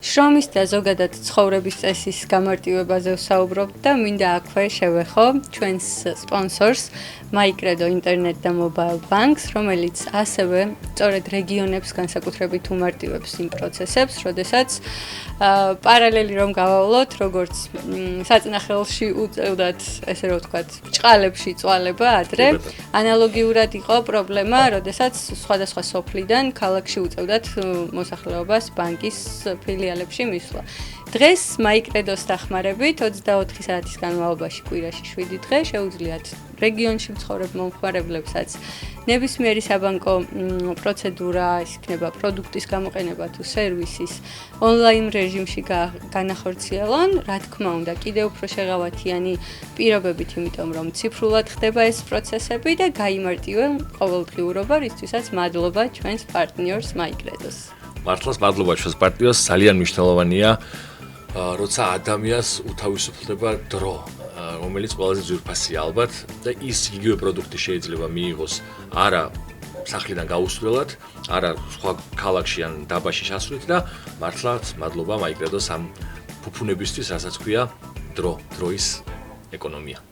შრომის და ზოგადად ცხოვრების წესის გამარტივებაზე ვსაუბრობ და მინდა აქვე შევეხო ჩვენს სპონსორს MyCredo ინტერნეტ და მობაილ ბანკს, რომელიც ასევე სწორედ რეგიონებს განსაკუთრებით უმარტივებს იმ პროცესებს, როდესაც პარალელი რომ გავავლოთ, როგორც საწნახელში უწევდათ, ესე რომ ვთქვათ, ბრჭყალებში წვალება ადრე, ანალოგიურად იყო პრობლემა, როდესაც სხვადასხვა სოფლიდან ქალაქში უწევდათ მოსახლეობას ბანკის ფილიალებში მისვლა. დღეს MyCredo-ს დახმარებით 24 საათის განმავლობაში კვირაში 7 დღე შეუძლიათ რეგიონში მცხოვრებ მომხმარებლებსაც ნებისმიერი საბანკო პროცედურა, ის იქნება პროდუქტის გამოყენება თუ სერვისის ონლაინ რეჟიმში განახორციელონ, რა თქმა უნდა, კიდევ უფრო შეღავათიანი პირობებით, იმიტომ რომ ციფრულად ხდება ეს პროცესები და გაიმარტივენ ყოველდღიურობა, რისთვისაც მადლობა ჩვენს პარტნიორს MyCredo-ს. მართლაც მადლობა ჩვენს პარტნიორს, ძალიან მნიშვნელოვანია, როცა ადამიანს უთავისუფლდება დრო, რომელიც ყველაზე ძვირფასია ალბათ და ის იგივე პროდუქტი შეიძლება მიიღოს არა სახლიდან გაუსვლელად, არა სხვა ქალაქში ან დაბაში ჩასვლით და მართლაც მადლობა MyCredo-ს ამ ფუფუნებისთვის, რასაც ქვია დროის ეკონომია.